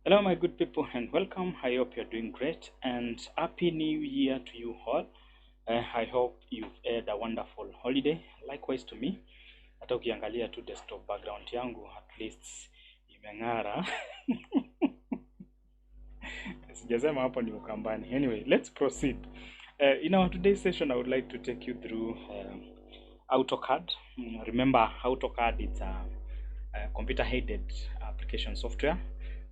Hello, my good people, and welcome. I hope you're doing great, and happy new year to you all. I hope you've had a wonderful holiday. Likewise to me. Hata ukiangalia tu desktop background yangu at least imeng'ara. Sijasema hapo ni Ukambani. Anyway, let's proceed. In our today's session, I would like to take you through AutoCAD. Remember, AutoCAD is a computer-aided application software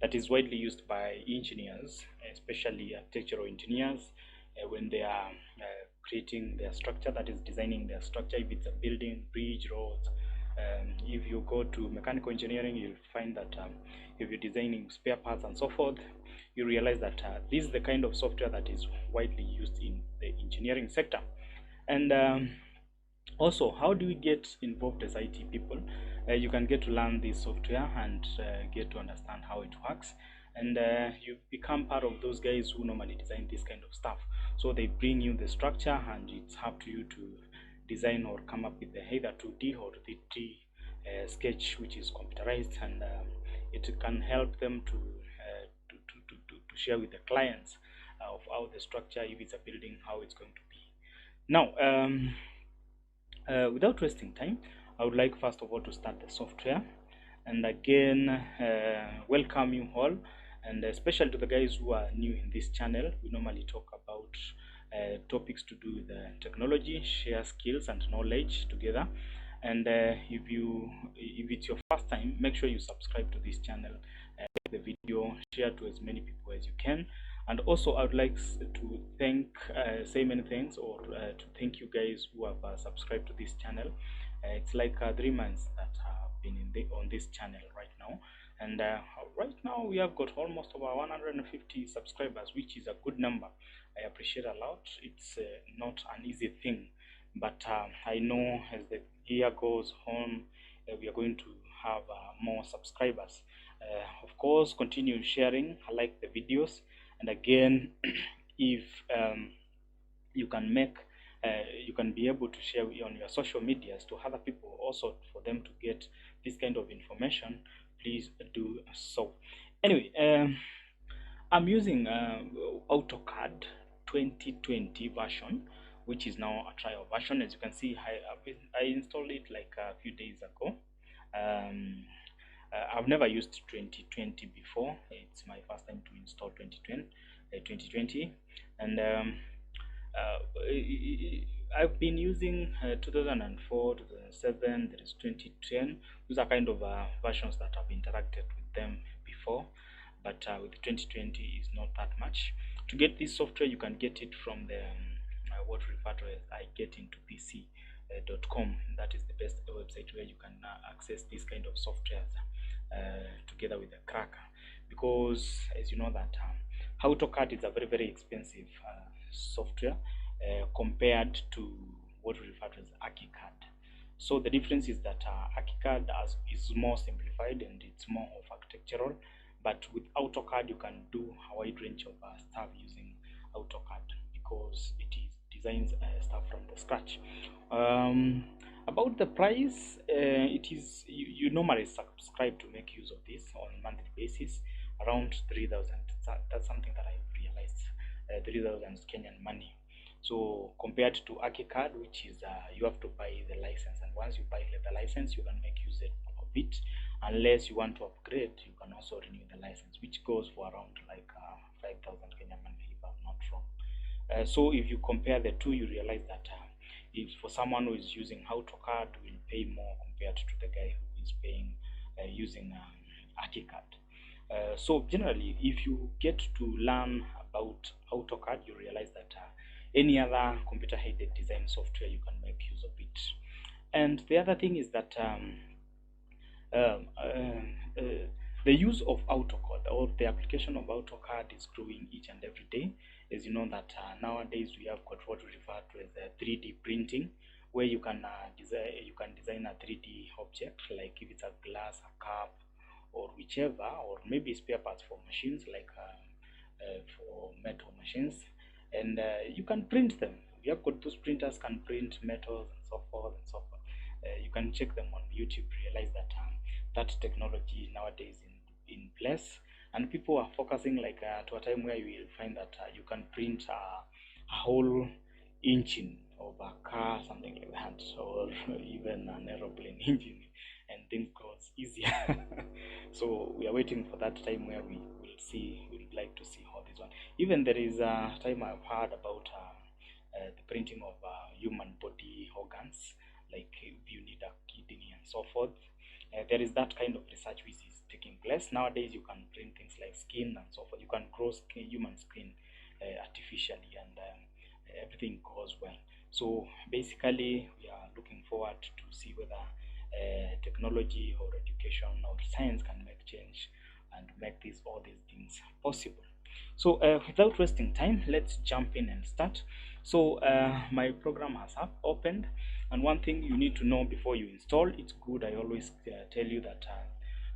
that is widely used by engineers, especially architectural engineers, when they are creating their structure, that is designing their structure, if it's a building, bridge, roads. If you go to mechanical engineering, you'll find that if you're designing spare parts and so forth, you realize that this is the kind of software that is widely used in the engineering sector. And also, how do we get involved as IT people? You can get to learn this software and get to understand how it works, and you become part of those guys who normally design this kind of stuff. So they bring you the structure, and it's up to you to design or come up with either 2D or 3D sketch, which is computerized, and it can help them to share with the clients of how the structure, if it's a building, how it's going to be. Now, without wasting time, I would like first of all to start the software, and again welcome you all, and especially to the guys who are new in this channel. We normally talk about topics to do with technology, share skills and knowledge together. And if it's your first time, make sure you subscribe to this channel, like the video, share to as many people as you can. And also, I would like to say many thanks, or to thank you guys who have subscribed to this channel. It's like 3 months that I've been on this channel right now, and right now we have got almost over 150 subscribers, which is a good number. I appreciate a lot. It's not an easy thing, but I know as the year goes on, we are going to have more subscribers. Of course, continue sharing, like the videos, and again, if you can be able to share on your social medias to other people also, for them to get this kind of information, please do so. Anyway, I'm using AutoCAD 2020 version, which is now a trial version. As you can see, I installed it like a few days ago. I've never used 2020 before. It's my first time to install 2020, and I've been using 2004, 2007, there is 2010. Those are kind of versions that I've interacted with them before, but with 2020 is not that much. To get this software, you can get it from the what we refer to as igetintopc.com. That is the best website where you can access this kind of software together with the cracker, because as you know that AutoCAD is a very, very expensive software compared to what we refer to as AutoCAD. So the difference is that AutoCAD is more simplified and it's more of architectural, but with AutoCAD you can do a wide range of stuff using AutoCAD, because it designs stuff from the scratch. About the price, it is you normally subscribe to make use of this on a monthly basis, around 3,000. That's something that I've realized, 3,000 Kenyan money. So compared to AutoCAD, which is you have to buy the license, and once you buy the license, you can make use of it. Unless you want to upgrade, you can also renew the license, which goes for around like 5,000 Kenyan money, if I'm not wrong. So if you compare the two, you realize that if for someone who is using AutoCAD, will pay more compared to the guy who is paying using AutoCAD. So generally, if you get to learn about AutoCAD, you realize that any other computer-aided design software, you can make use of it. And the other thing is that the use of AutoCAD, or the application of AutoCAD, is growing each and every day. As you know that nowadays we have got what we refer to as 3D printing, where you can design a 3D object, like if it's a glass, a cup, or whichever, or maybe spare parts for machines, like for metal machines, and you can print them. You have got those printers can print metals and so forth and so forth. You can check them on YouTube, realize that that technology nowadays in place, and people are focusing like to a time where you will find that you can print a whole engine of a car, something like that, or even an aeroplane engine, and things goes easier. So we are waiting for that time where we will see. We would like to see how this one. Even there is a time I've heard about the printing of human body organs, like if you need a kidney and so forth. There is that kind of research which is taking place nowadays. You can print things like skin and so forth. You can grow human skin artificially, and everything goes well. So basically, we are looking forward to see whether technology or education or science can make change and make all these things possible. So without wasting time, let's jump in and start. So my program has opened, and one thing you need to know before you install, it's good, I always tell you that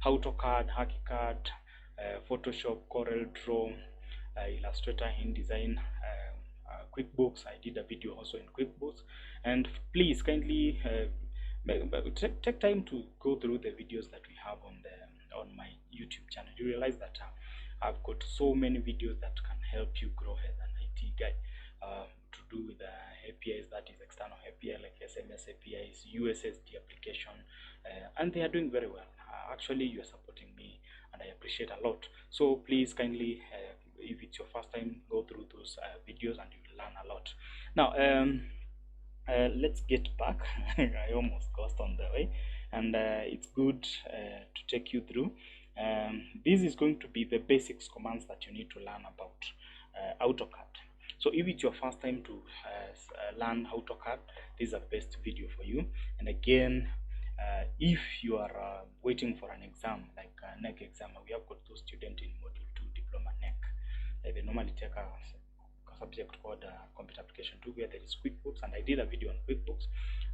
AutoCAD, HackyCAD, Photoshop, Corel Draw, Illustrator, InDesign, QuickBooks. I did a video also in QuickBooks, and please kindly take time to go through the videos that we have on my YouTube channel. You realize that I've got so many videos that can help you grow as an IT guy, to do with the APIs, that is external API like SMS APIs, USSD application, and they are doing very well. Actually, you are supporting me, and I appreciate a lot. So please kindly, if it's your first time, go through those videos and you will learn a lot. Now let's get back. I almost lost on the way, and it's good to take you through. This is going to be the basics commands that you need to learn about AutoCAD. So if it's your first time to learn AutoCAD, this is the best video for you. And again, if you are waiting for an exam like KNEC exam, we have got those students in Module 2 Diploma KNEC. They normally take a subject called Computer Application 2, where there is QuickBooks, and I did a video on QuickBooks,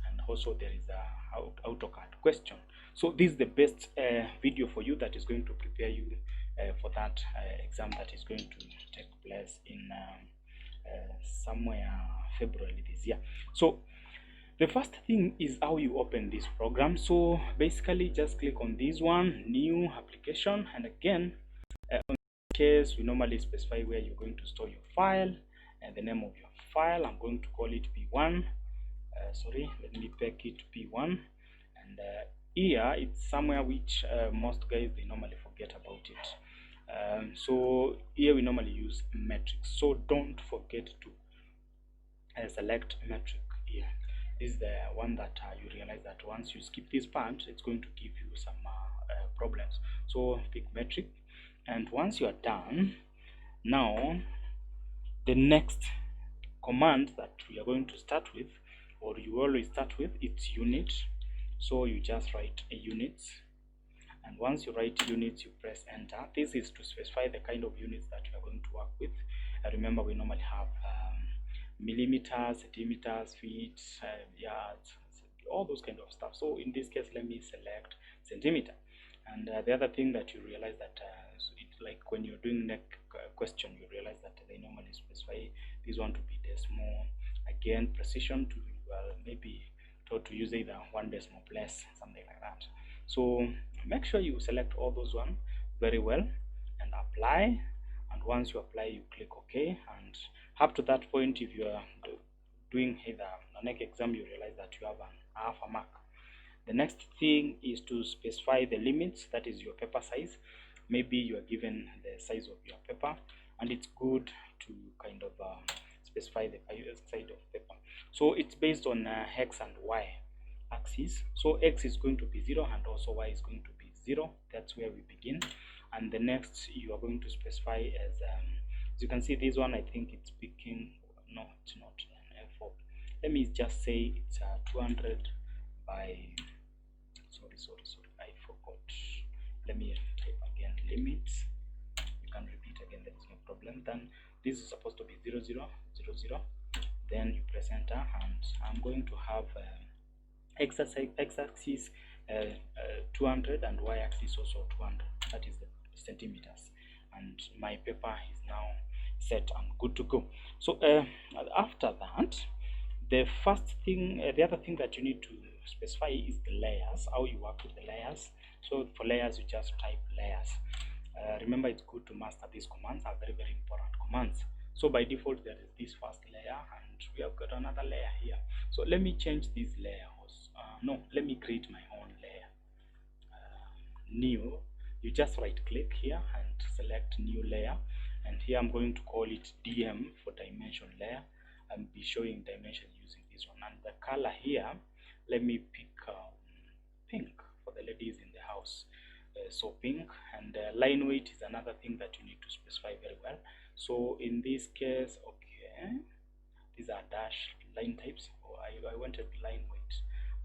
and also there is a AutoCAD question. So this is the best video for you that is going to prepare you for that exam that is going to take place in somewhere February this year. So the first thing is how you open this program. So basically, just click on this one, new application, and again, on this case, we normally specify where you're going to store your file and the name of your file. I'm going to call it P1. Sorry, let me pick it P1, and here it's somewhere which most guys, they normally forget about it. So here we normally use metrics, so don't forget to select metric here. This is the one that you realize that once you skip this part, it's going to give you some problems. So pick metric, and once you are done, now the next command that we are going to start with, or you always start with, it's unit. So you just write a units, and once you write units, you press enter. This is to specify the kind of units that you are going to work with. Remember, we normally have millimeters, centimeters, feet, yards, all those kind of stuff. So in this case, let me select centimeter. And the other thing that you realize that it's like when you're doing neck question, you realize that they normally specify this one to be decimal. Again, precision to maybe taught to use either 1 decimal place, something like that. So make sure you select all those one very well and apply. And once you apply, you click OK. And up to that point, if you are doing either a neck exam, you realize that you have an half a mark. The next thing is to specify the limits, that is your paper size. Maybe you are given the size of your paper, and it's good to kind of specify the size of paper. So it's based on X and Y axis. So X is going to be 0 and also Y is going to be 0. That's where we begin. And the next you are going to specify as you can see, this one, I think it's picking, no, it's not an F4. Let me just say it's 200 by, sorry, I forgot. Let me type again, limits. You can repeat again, there is no problem. Then this is supposed to be 0, 0, 0, 0. Then you press enter, and I'm going to have x-axis 200 and y-axis also 200. That is the centimeters, and my paper is now set and good to go. So after that, the other thing that you need to specify is the layers, how you work with the layers. So for layers, you just type layers. Remember, it's good to master these commands, are very, very important commands. So by default, there is this first layer, and we have got another layer here. So let me change this layer. No, let me create my own layer. New, you just right click here and select new layer, and here I'm going to call it DM for dimension layer. I'll be showing dimension using this one, and the color here, let me pick pink for the ladies in the house. So pink, and line weight is another thing that you need to specify very well. So in this case, okay, these are dash line types. I wanted line weight,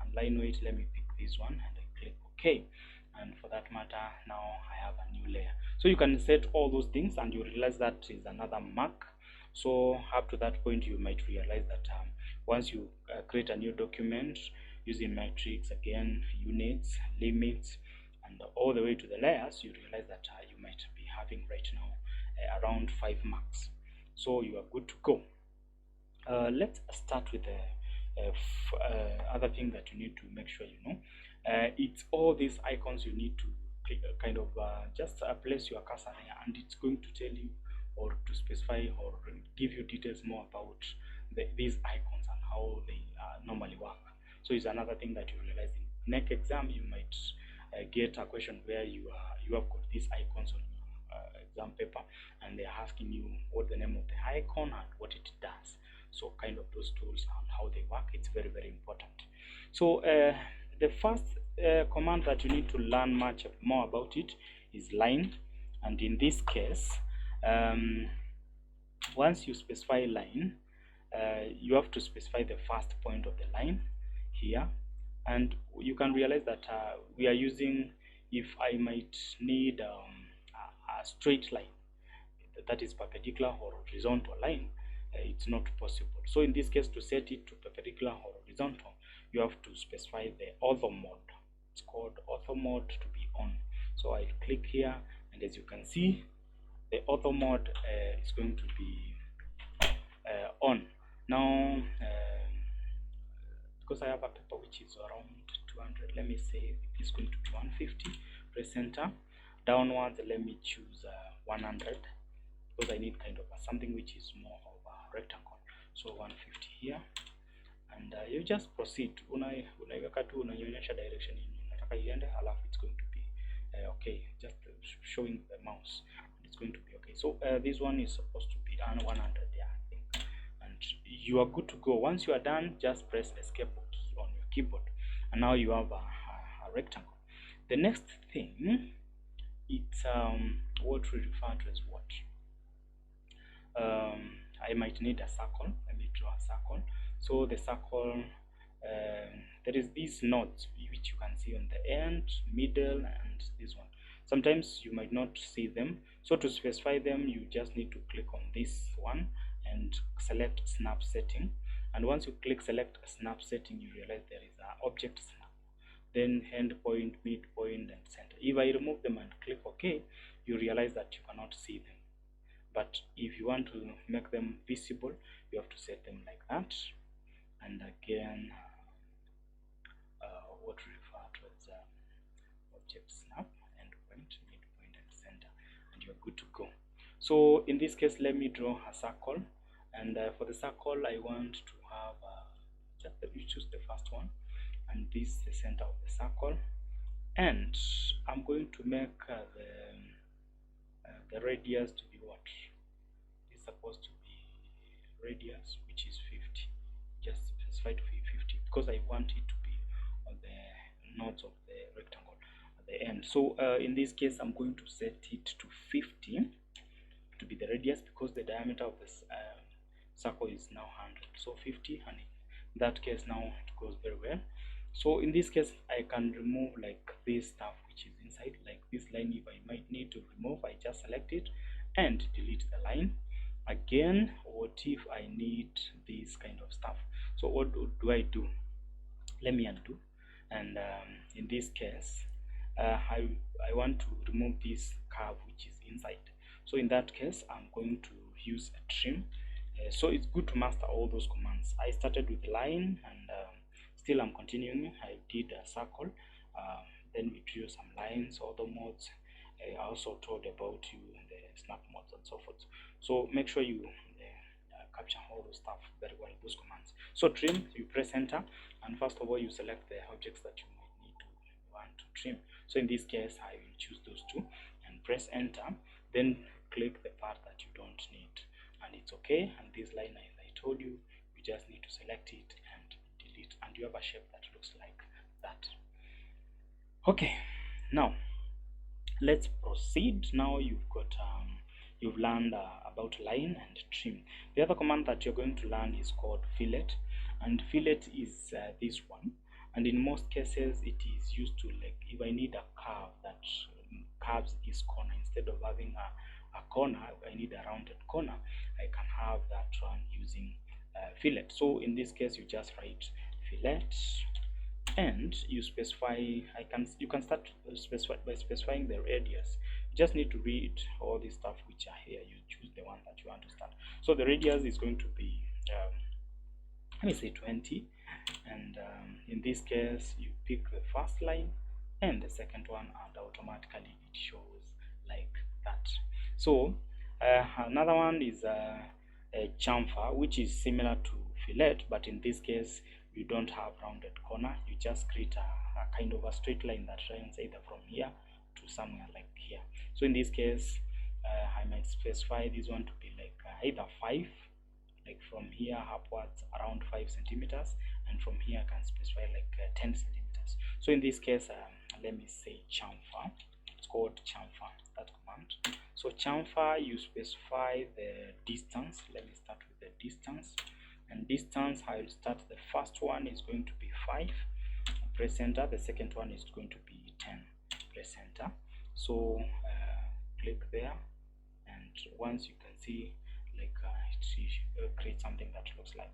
and line weight, let me pick this one, and I click OK. And for that matter, now I have a new layer. So you can set all those things, and you realize that is another mark. So up to that point, you might realize that once you create a new document using metrics, again, units, limits, and all the way to the layers, you realize that you might be having right now around 5 marks. So you are good to go. Let's start with the other thing that you need to make sure you know. It's all these icons you need to kind of just place your cursor there, and it's going to tell you or to specify or give you details more about these icons and how they normally work. So it's another thing that you realize in KNEC exam, you might get a question where you have got these icons on your exam paper, and they're asking you what the name of the icon and what it does. So kind of those tools and how they work, it's very, very important. So the first command that you need to learn much more about it is line, and in this case, once you specify line, you have to specify the first point of the line here, and you can realize that we are using, if I might need a straight line that is perpendicular or horizontal line, it's not possible. So in this case, to set it to perpendicular or horizontal, you have to specify the ortho mode. It's called ortho mode to be on. So I'll click here, and as you can see, the ortho mode is going to be on. Now, because I have a paper which is around 200, let me say it's going to be 150. Press center. Downwards, let me choose 100, because I need kind of something which is more of a rectangle. So 150 here, and you just proceed. Unaiweka tu, unaionyesha direction unataka iende, alafu it's going to be okay. Just showing the mouse, it's going to be okay. So this one is supposed to be 100, yeah, I think, and you are good to go. Once you are done, just press escape key on your keyboard, and now you have a rectangle. The next thing, it's what we refer to as what. I might need a circle. Let me draw a circle. So the circle, there is these nodes which you can see on the end, middle, and this one. Sometimes you might not see them. So to specify them, you just need to click on this one and select snap setting. And once you click select snap setting, you realize there is an object snap, then end point, midpoint, and center. If I remove them and click OK, you realize that you cannot see them. But if you want to make them visible, you have to set them like that. And again, what we refer to as object snap, endpoint, midpoint, and center, and you're good to go. So in this case, let me draw a circle, and for the circle, I want to have just you choose the first one, and this is the center of the circle, and I'm going to make the radius to be what? It's supposed to be radius, which is 50. Just specify to be 50 because I want it to be on the nodes of the rectangle at the end. So in this case, I'm going to set it to 50 to be the radius, because the diameter of this circle is now 100. So 50, and in that case now it goes very well. So in this case, I can remove like this stuff which is inside, like this line. If I might need to remove, I just select it and delete the line. Again, what if I need this kind of stuff? So what do I do? Let me undo, and in this case, I want to remove this curve which is inside. So in that case, I'm going to use a trim. So it's good to master all those commands. I started with line, and still I'm continuing. I did a circle, then we drew some lines, ortho modes, I also told about you the snap modes and so forth. So make sure you capture all those stuff very well, those commands. So trim, you press enter, and first of all you select the objects that you might need to want to trim. So in this case I will choose those two and press enter, then click the part that you don't need, and it's okay. And this line, as I told you, you just need to select it and delete, and you have a shape that looks like that. Okay, now let's proceed. Now you've got you've learned about line and trim. The other command that you're going to learn is called fillet, and fillet is this one, and in most cases it is used to, like, if I need a curve that curves this corner, instead of having a corner, I need a rounded corner, I can have that one using fillet. So in this case you just write fillet and you specify, you can start specify by specifying the radius. You just need to read all this stuff which are here. You choose the one that you want to start. So the radius is going to be let me say 20, and in this case you pick the first line and the second one, and automatically it shows like that. So another one is a chamfer, which is similar to fillet, but in this case you don't have rounded corner. You just create a kind of a straight line that runs either from here to somewhere like here. So in this case I might specify this one to be like either 5, like from here upwards around 5 centimeters, and from here I can specify like 10 centimeters. So in this case let me say chamfer. It's called chamfer, that command. So chamfer, you specify the distance. Let me start with the distance, and distance I will start, the first one is going to be 5, press enter. The second one is going to be 10, press enter. So click there, and once you can see, like it creates something that looks like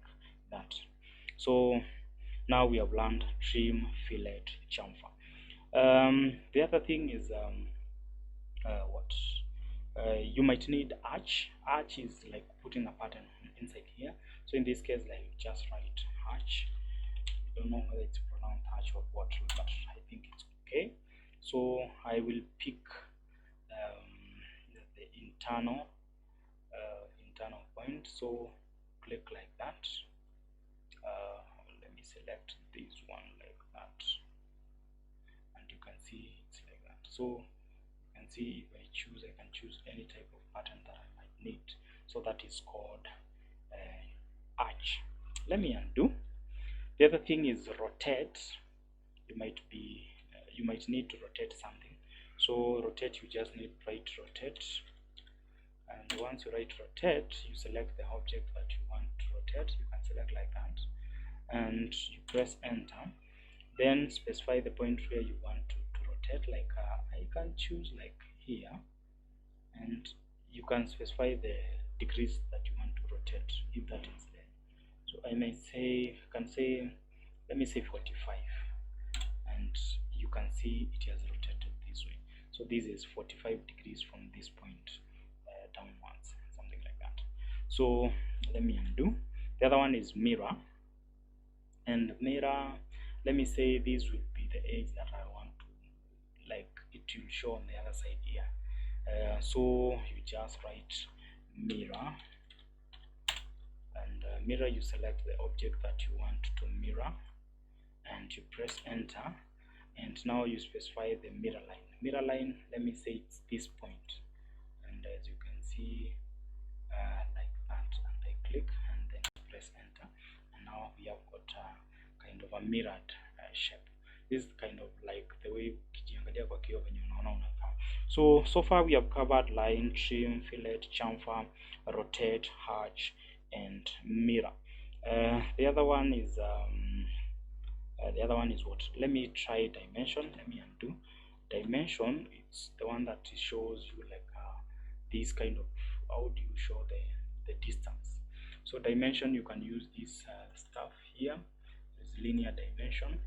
that. So now we have learned trim, fillet, chamfer. The other thing is you might need arch. Arch is like putting a pattern inside here. So in this case, like, just write arch. I don't know whether it's pronounced arch or what, but I think it's okay. So I will pick the internal point. So click like that. Let me select this one like that, and you can see it's like that. So you can see if I choose, I can choose any type of pattern that I might need. So that is called arch. Let me undo. The other thing is rotate. You might need to rotate something. So rotate, you just need to write rotate, and once you write rotate, you select the object that you want to rotate. You can select like that, and you press enter, then specify the point where you want to rotate. Like I can choose like here, and you can specify the degrees that you want to rotate, if that is there. So I may say, let me say 45, and you can see it has rotated this way. So this is 45 degrees from this point downwards, something like that. So let me undo. The other one is mirror, and mirror, let me say this will be the edge that I want to, like, it will show on the other side here. So you just write mirror, and mirror, you select the object that you want to mirror, and you press enter, and now you specify the mirror line. Mirror line, let me say it's this point, and as you can see like that, and I click and then press enter, and now we have got kind of a mirrored shape. This is kind of like the way ukijiangalia kwa kioo venye unaona unakaa. So far we have covered line, trim, fillet, chamfer, rotate, arch, and mirror. The other one is what? Let me try dimension. Let me undo. Dimension, it's the one that shows you like this kind of, how do you show the distance. So dimension, you can use this stuff here. There's linear dimension,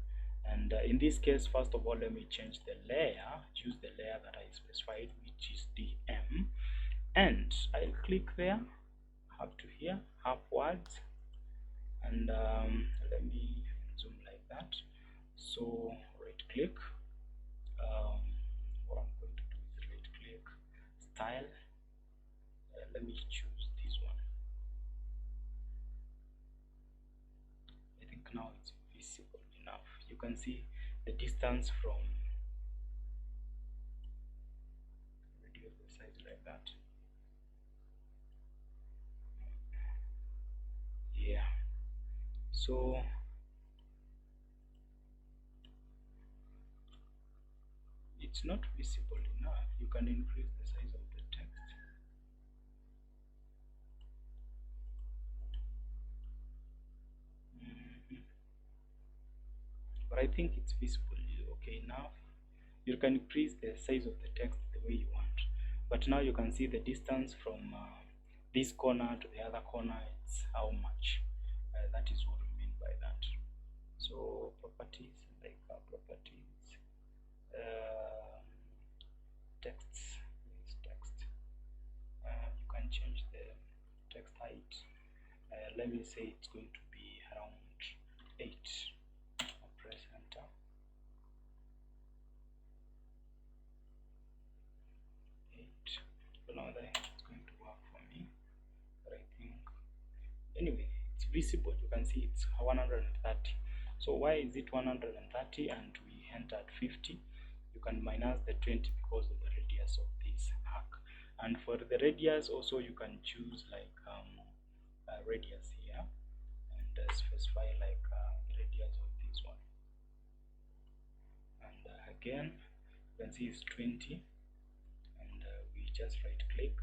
and in this case, first of all, let me change the layer. Choose the layer that I specified, which is DM, and I'll click there up to here, upwards, and let me zoom like that. So right click, what I'm going to do is right style. Let me choose this one. I think now it's visible enough. You can see the distance from, reduce the size like that. Yeah, so it's not visible enough. You can increase the size of the text. But I think it's visible. Okay, now you can increase the size of the text the way you want. But now you can see the distance from this corner to the other corner. It's how much. That is what we mean by that. So properties, like properties, text, text. You can change the text height. Let me say it's going to be around 8. I'll press enter. 8. So now that it's going to work for me. But I think anyway, it's visible. You can see it's 130. So why is it 130 and we entered 50? You can minus the 20 because of the radius of this arc. And for the radius also you can choose like radius here and specify like the radius of this one. And again you can see it's 20, and we just right click,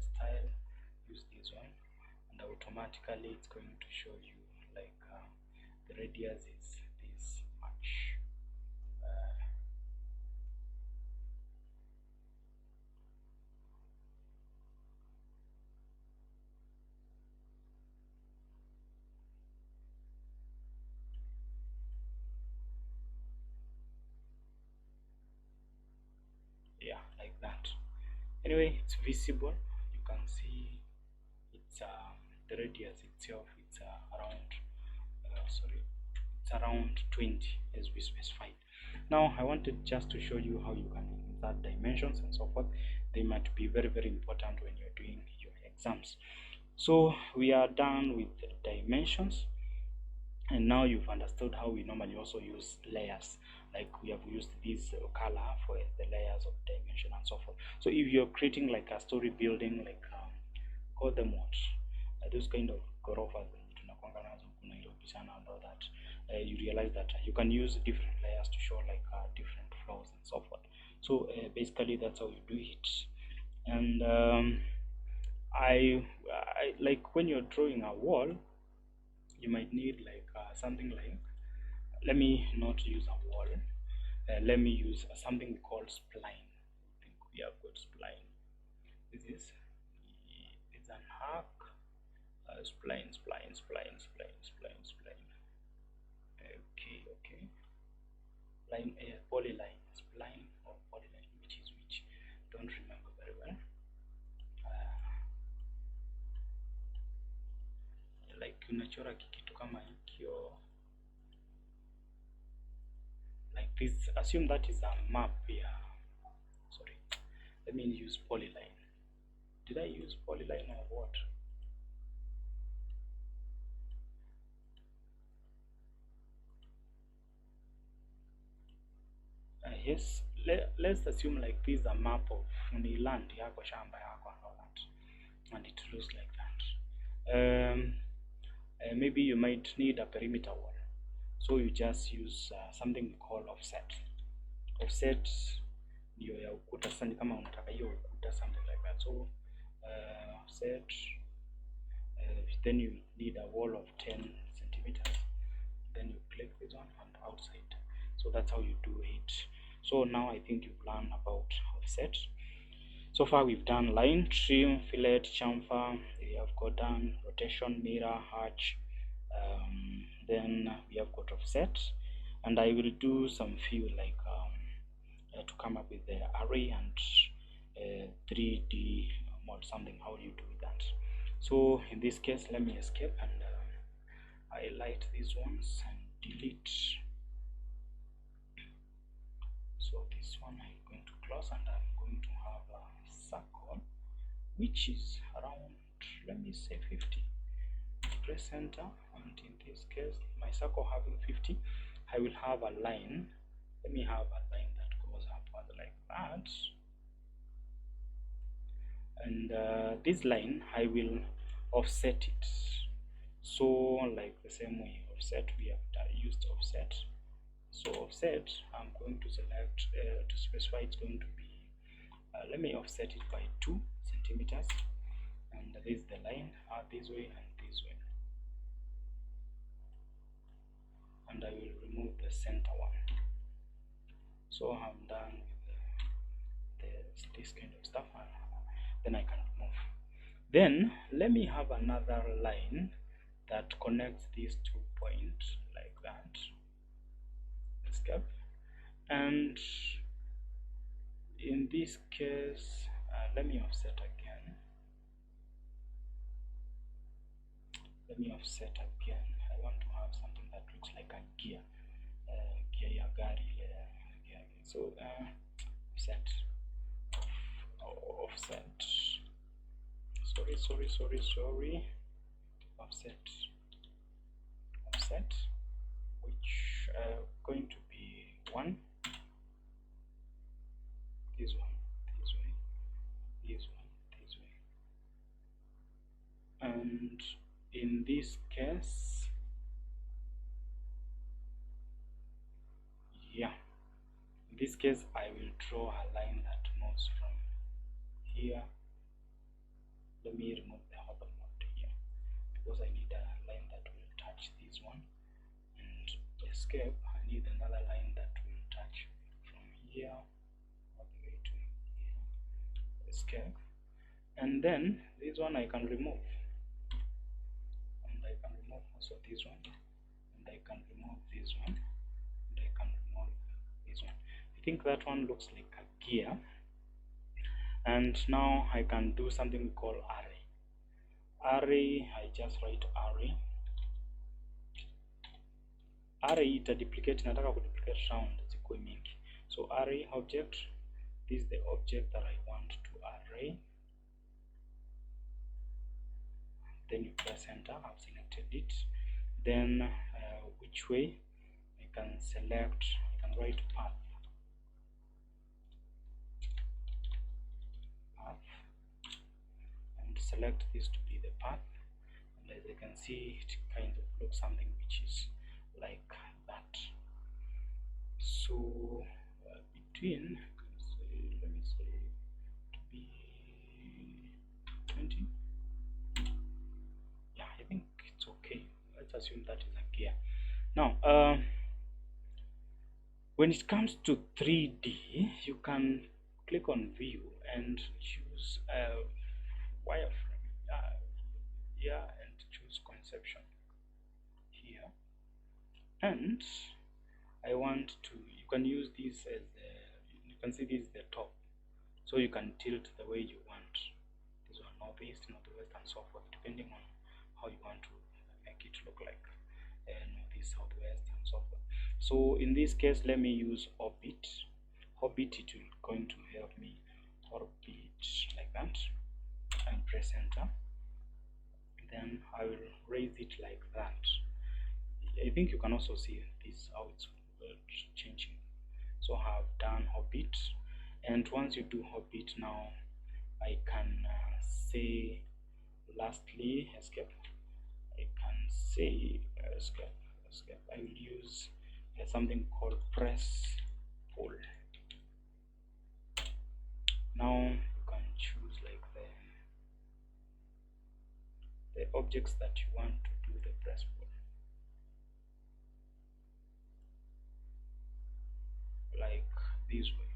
style, use this one, and automatically it's going to show you like the radius is this much. Yeah, like that. Anyway, it's visible. You can see it's the radius itself. It's around it's around 20 as we specified. Now I wanted just to show you how you can insert dimensions and so forth. They might be very important when you're doing your exams. So we are done with the dimensions, and now you've understood how we normally also use layers. Like we have used this color for the layers of dimension and so forth. So if you're creating like a story building, like call them what, those kind of gorofas and all that, you realize that you can use different layers to show like different flows and so forth. So basically that's how you do it. And I like when you're drawing a wall, you might need like something like, let me not use a wall, let me use something we call spline. I think we have got spline. This is it's an arc, spline. Okay, line, polyline, spline or polyline, which is which, don't remember very well. Like unachora kitu kama hikyo, like this. Assume that is a map here. Sorry, let me use polyline. Did I use polyline or what? Yes, let's assume like this is a map of the land yako, shamba yako and all that, and it looks like that. Maybe you might need a perimeter wall, so you just use something we call offset. Offset ndio ya ukuta. Sasa kama unataka hiyo ukuta, something like that. So offset, then you need a wall of 10 centimeters. Then you click this one on the outside. So that's how you do it. So now I think you've learned about offset. So far we've done line, trim, fillet, chamfer. We have got done rotation, mirror, arch. Then we have got offset, and I will do some few like to come up with the array and 3D mod, something how you do that. So in this case, let me escape and highlight these ones and delete. So this one I'm going to close, and I'm going to have a circle. which is around, let me say 50. Press center, and in this case my circle having 50, I will have a line. Let me have a line that goes upward like that, and this line I will offset it. So like the same way offset, we have used offset. So offset, I'm going to select to specify it's going to be let me offset it by 2 centimeters, and this is the line this way and this way, and I will remove the center one. So I'm done with this kind of stuff, and then I can remove. Then let me have another line that connects these 2 points like that. Escape. And in this case, let me offset again. Let me offset again. I want to have something that looks like a gear. Gear gari. So offset. Offset. Sorry. Offset. Which going to be 1. This one, this way, this one, this way. And in this case, yeah, in this case I will draw a line that moves from here. Let me remove the hover mode here, because I need a line that will touch this one, and escape, I need another line that will touch from here all the way to here. Escape. And then this one I can remove, and I can remove also this one, and I can remove this one, and I can remove this one. I think that one looks like a gear. And now I can do something we call array. I just write array itaduplicate, nataka kuduplicate round zikuwe mingi. So array object, this is the object that I want to array. Then you press enter. I've selected it. Then which way I can select, I can write path, and select this to be the path. And as you can see, it kind of looks something which is like that. So between, let me say to be 20. Yeah, I think it's okay. Let's assume that is a gear. Now when it comes to 3D, you can click on view and choose wireframe, and choose conception here. And I want to, you can use this as you can see this is the top, so you can tilt the way you want. This one northeast, northwest, and so forth, depending on how you want to make it look like. Northeast, southwest, and so forth. So in this case, let me use orbit. Orbit, it will going to help me orbit like that, and press enter. Then I will raise it like that. I think you can also see this how it's changing. So I have done orbit, and once you do orbit, now I can say lastly escape. I can say escape. I will use something called press pull. Now you can choose like the objects that you want to do the press pull, like this way.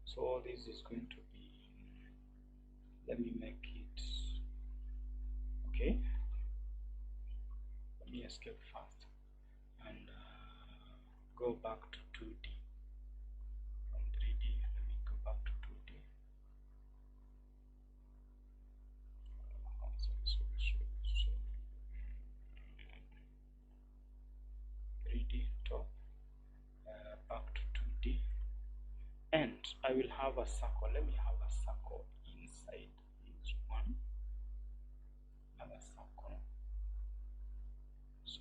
So this is going to be, let me make it okay. Let me escape first and go back to 2D. From 3D, let me go back to 2D. Sorry. 3D top, back to 2D, and I will have a circle. Let me have a circle inside this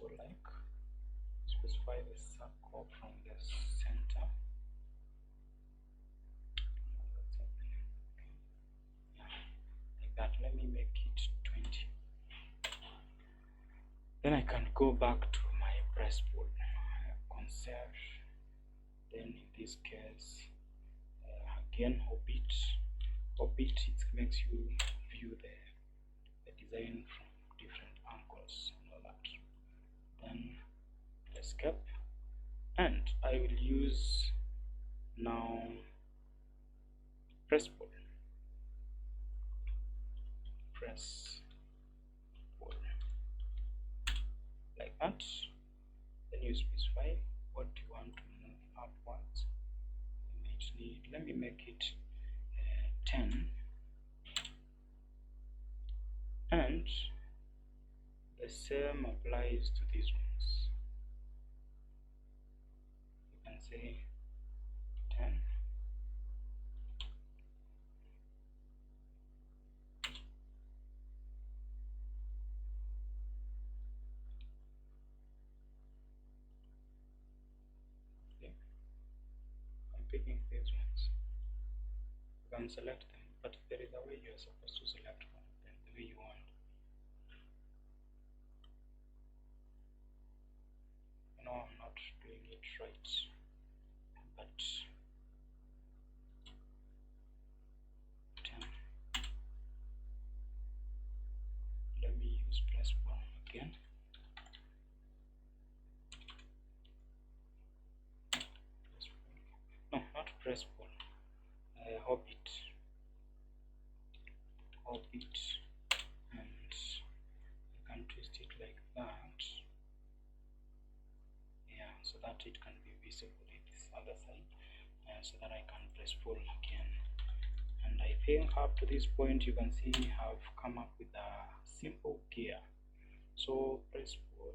also like specify the circle from the center. Like that. Let me make it 20. Then I can go back to my press board, conserve. Then in this case, again orbit. It makes you view the design from different angles and all that. Then escape, and I will use now press board. Like that. Then you specify what you want to move upwards. You might need, let me make it 10, and the same applies to these ones. You can say 10. Okay. I'm picking these ones. You can select them, but there is a way you are supposed to select one of them the way you want. I know I'm not doing it right, but 10. Let me use press bar again. No, not press bar. Orbit, and you can twist it like that. Yeah, so that it can be visible in this other side, so that I can press pull again. And I think up to this point you can see I've come up with a simple gear. So press pull.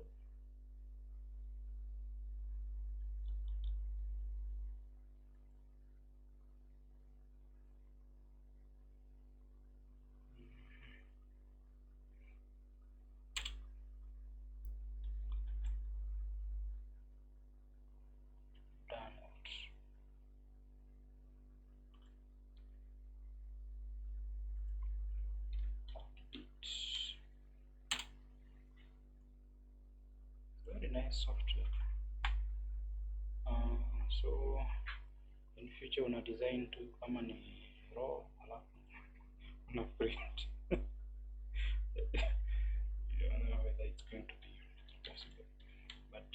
Very nice software. So in future una design tu kama ni raw alafu una print. You don't know whether it's going to be possible, but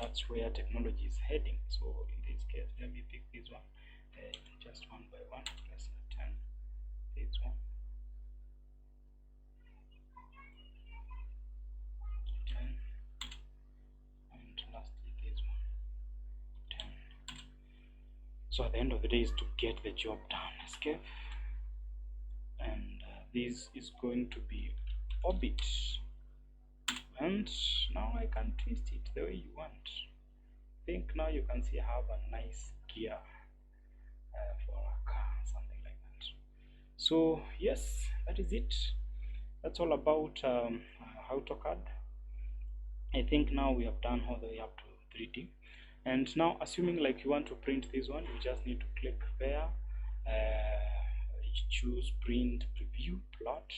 that's where technology is heading. So in this case, let me pick this one, just one by one. Press 10. This one. 10. And lastly this one. 10. So at the end of the day is to get the job done. Escape. And this is going to be orbit. And now I can twist it the way you want. I think now you can see I have a nice gear for a car, something like that. So yes, that is it. That's all about AutoCAD. I think now we have done all the way up to 3D. And now assuming like you want to print this one, you just need to click there, choose print, preview, plot,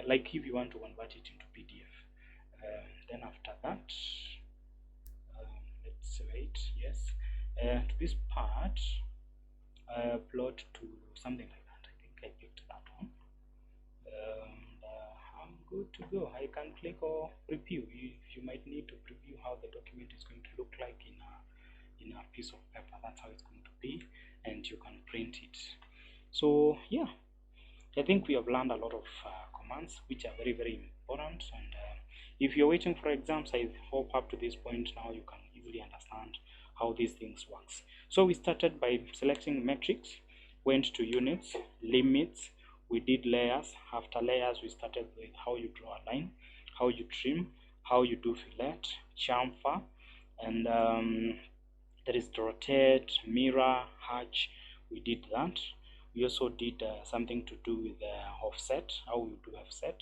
like if you want to convert it into PDF. Then after that, let's wait, yes, to this part, plot to something like that. I think I picked that one. I'm good to go. I can click or preview. You might need to preview how the document is going to look like in a piece of paper. That's how it's going to be, and you can print it. So yeah, I think we have learned a lot of commands which are very, very important. And if you're waiting for exams, I hope up to this point now you can easily understand how these things works. So we started by selecting metrics, went to units, limits, we did layers. After layers, we started with how you draw a line, how you trim, how you do fillet, chamfer, and there is rotate, mirror, hatch. We did that. We also did something to do with offset, how we do offset.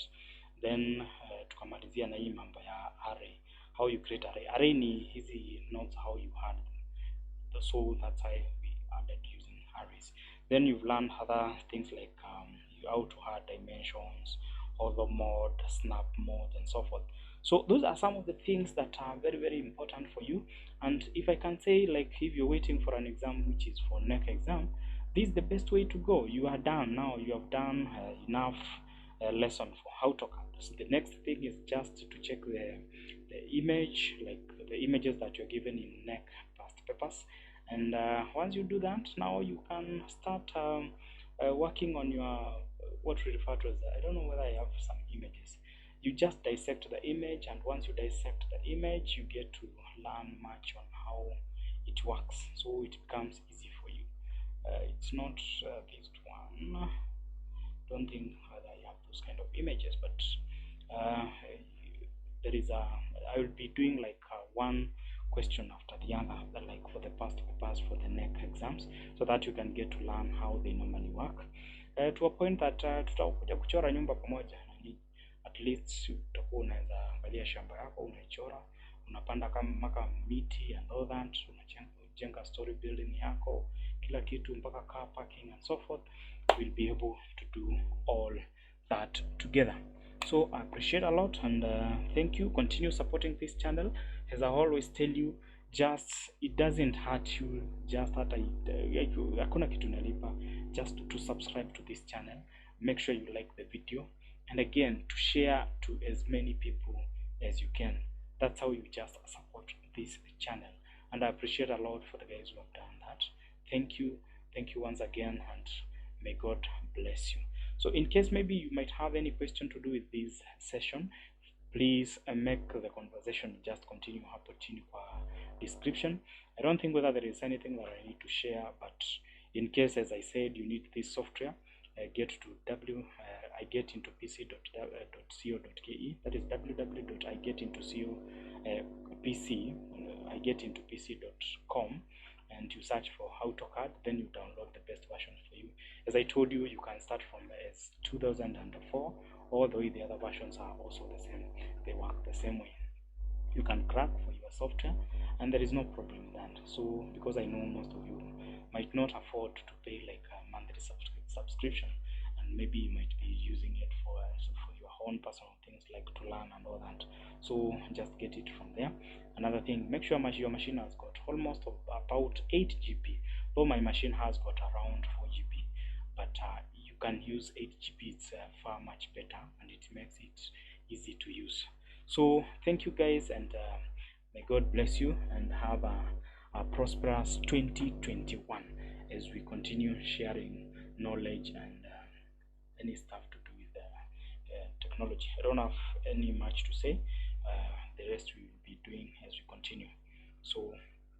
then tukamalizia na hii mambo ya array, how you create array. Array ni hizi nodes, how you add them. So that's why we added using arrays. Then you've learned other things like how to add dimensions, auto mode, snap mode, and so forth. So those are some of the things that are very, very important for you. And if I can say, like, if you're waiting for an exam which is for NEC exam, this is the best way to go. You are done now. You have done enough lesson for AutoCAD. So the next thing is just to check the image, like the images that you're given in NEC past papers. And once you do that, now you can start working on your what we refer to as, I don't know whether I have some images. You just dissect the image, and once you dissect the image, you get to learn much on how it works, so it becomes easy for you. It's not this one. Don't think that I have those kind of images, but there is a, I will be doing like one question after the other, like for the past papers for the NEC exams, so that you can get to learn how they normally work, to a point that tutakuja kuchora nyumba pamoja. At least utakuwa unaweza angalia shamba yako, unaichora, unapanda kama maka miti and all that, unajenga story building yako, kila kitu mpaka car parking and so forth. We'll be able to do all that together. So I appreciate a lot, and thank you. Continue supporting this channel. As I always tell you, just it doesn't hurt you, just hata hakuna kitu nalipa, just to subscribe to this channel. Make sure you like the video, and again to share to as many people as you can. That's how you just support this channel, and I appreciate a lot for the guys who have done that. Thank you once again, and may God bless you. So in case maybe you might have any question to do with this session, please make the conversation just continue hapo chini kwa description. I don't think whether there is anything that I need to share, but in case, as I said, you need this software, get to igetintopc.co.ke. that is www.igetintopc.com, and you search for AutoCAD, then you download the best version for you. As I told you, you can start from as 2004 all the way. The other versions are also the same, they work the same way. You can crack for your software, and there is no problem with that. So because I know most of you might not afford to pay like a monthly subscription, and maybe you might be using it for your own personal things like to learn and all that, so just get it from there. Another thing, make sure your machine has got almost about 8 GB, though my machine has got around 4 GB, but you can use 8 GB. It's far much better, and it makes it easy to use. So thank you guys, and may God bless you, and have a prosperous 2021 as we continue sharing knowledge and any stuff to do with technology. I don't have any much to say. The rest we will be doing as we continue. So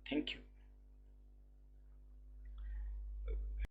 thank you.